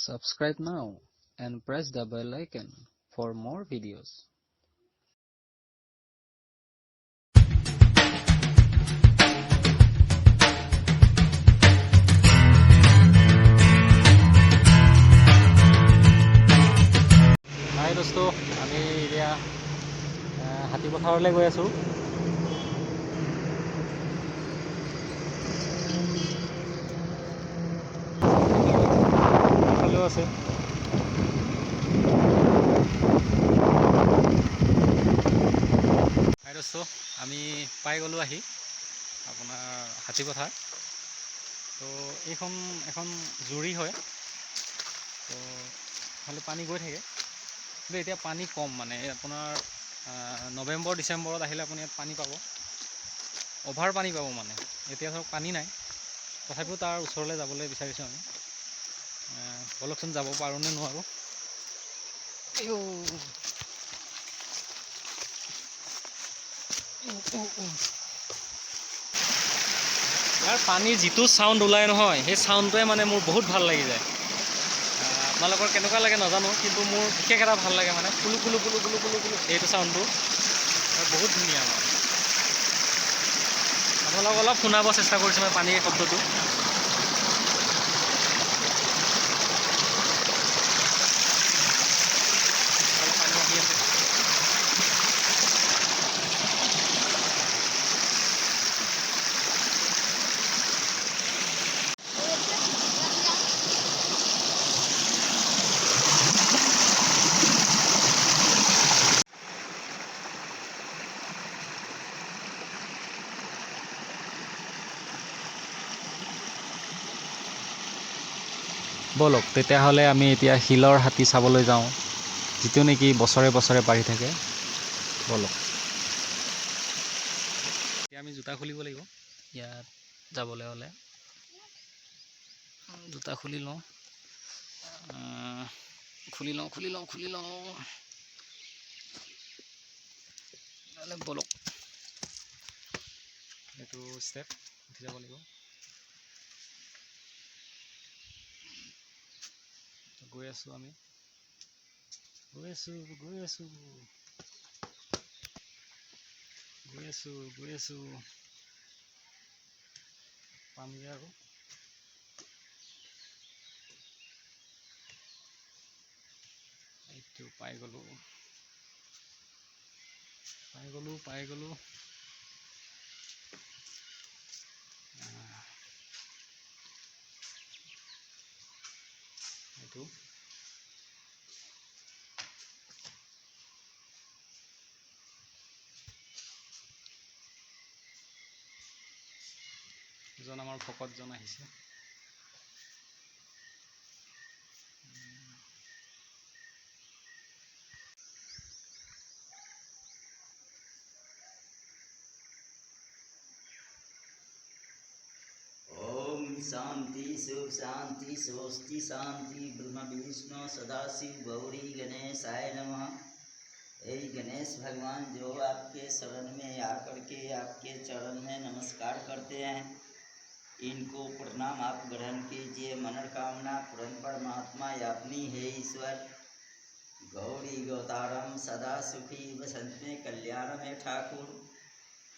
Subscribe now and press the bell icon for more videos. हाय दोस्तों আমি এতিয়া হাতী পথাৰলৈ গৈ আছোঁ। ফালেও আছে হাই দোস্তোं আমি পাই গ'লোঁ আহি আপোনাৰ হাতী পথাৰ। তো এইখন এখন জুৰি হয়, তো খালি পানী গৈ থাকে, কিন্তু এতিয়া পানী কম, মানে আপোনাৰ নৱেম্বৰ ডিচেম্বৰত আহিলে আপুনি ইয়াত পানী পাব, অভাৰ পানী পাব। মানে এতিয়া ধৰক পানী নাই, তথাপিও তাৰ ওচৰলৈ যাবলৈ বিচাৰিছোঁ আমি। বলকচোন যাব পাৰোঁ নে নোৱাৰোঁ। ইয়াৰ পানীৰ যিটো চাউণ্ড ওলায় নহয়, সেই চাউণ্ডটোৱে মানে মোৰ বহুত ভাল লাগি যায়। আপোনালোকৰ কেনেকুৱা লাগে নাজানো, কিন্তু মোৰ বিশেষ এটা ভাল লাগে, মানে কুলু কুলু কুলু কুলু কুলু কুলু এইটো চাউণ্ডটো বহুত ধুনীয়া। মানে আপোনালোকক অলপ শুনাব চেষ্টা কৰিছোঁ মই পানীৰ শব্দটো। বলক তেতিয়াহ'লে আমি এতিয়া শিলৰ হাতী চাবলৈ যাওঁ, যিটো নেকি বছৰে বছৰে বাঢ়ি থাকে। বলক এতিয়া আমি জোতা খুলিব লাগিব ইয়াত যাবলৈ হ'লে। জোতা খুলি লওঁ, বলক এইটো ষ্টেপ উঠি যাব লাগিব। গৈ আছোঁ আমি, গৈ আছোঁ পামগৈ আৰু। এইটো পাই গ'লোঁ। এইটো এজন আমাৰ ভকতজন আহিছে। शांति शिव शांति स्वस्ति शांति ब्रह्म विष्णु सदाशिव गौरी गणेशाय नमः। यही गणेश भगवान जो आपके शरण में आकर के आपके चरण में नमस्कार करते हैं, इनको प्रणाम आप ग्रहण कीजिए। मनोकामना पूर्ण परमात्मा अपनी है ईश्वर। गौरी गौतारम सदा सुखी बसंत में कल्याण में ठाकुर।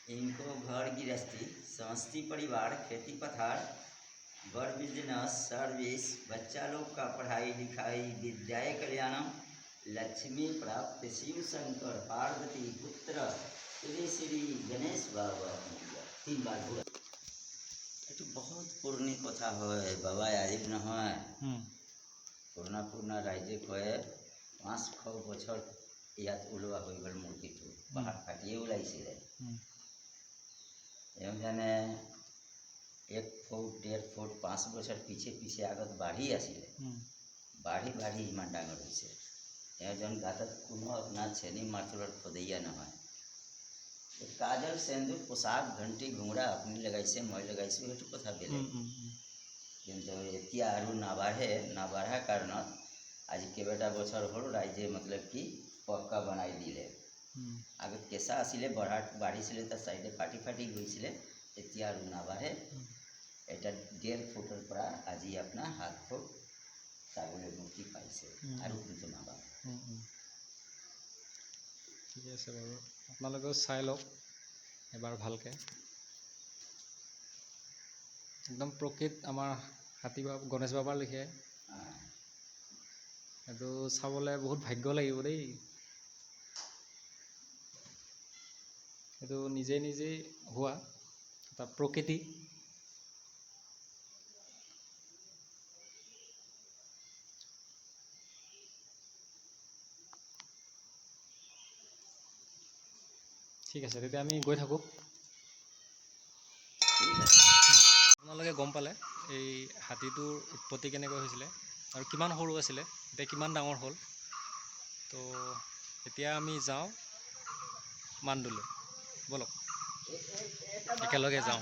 इनको घर गृहस्थी समस्ती परिवार खेती पथार बड़ बिजनेस सर्विस, बच्चा लोग का पढ़ाई लिखाई विद्याय कल्याणम, लक्ष्मी प्राप्त शिव शंकर पार्वती पुत्र श्री श्री गणेश बाबा। 3 बार बोला। ये बहुत पुरानी कथा है बाबा, आज নহয় पुराना राज्य कहे 500 বছৰ ইয়াত ওলোৱা হৈ গ'ল মূৰ্তিটো। পাহাৰ কাটিয়ে ওলাইছিলে। এনে 1 ফুট 1.5 ফুট 5 বছৰ পিছে আগত বাঢ়ি আছিলে। বাঢ়ি ইমান ডাঙৰ হৈছে। এজন গাঁতত কোনো আপোনাৰ চেনি মাৰ্চলৰ খোদিয়া নহয়। কাজল সেন্দুৰ পোশাক ঘণ্টি ঘুমৰা আপুনি লগাইছে, মই লগাইছোঁ, সেইটো কথা বেলেগ। কিন্তু এতিয়া আৰু নাবাঢ়া কাৰণত আজি কেইবাটা বছৰ হ'ল ৰাইজে मतलब কি পক্কা বনাই দিলে। আগত কেঁচা আছিলে, বাঢ়িছিলে, তাৰ চাইডে ফাটি গৈছিলে, এতিয়া আৰু নাবাঢ়ে। এটা 1.5 ফুটৰ পৰা আজি আপোনাৰ 7 ফুট চাবলৈ মুক্তি পাইছে আৰু জনাবা। ঠিকে আছে বাৰু, আপোনালোকেও চাই লওক এবাৰ ভালকৈ। একদম প্ৰকৃত আমাৰ হাতী বাবা গণেশ বাবাৰ লিখে। এইটো চাবলৈ বহুত ভাগ্য লাগিব দেই। এইটো নিজে নিজেই হোৱা এটা প্ৰকৃতি। ঠিক আছে, তেতিয়া আমি গৈ থাকোঁ। আপোনালোকে গম পালে এই হাতীটোৰ উৎপত্তি কেনেকৈ হৈছিলে আৰু কিমান সৰু আছিলে, এতিয়া কিমান ডাঙৰ হ'ল। তো এতিয়া আমি যাওঁ মানডুলৈ, ব'লক একেলগে যাওঁ।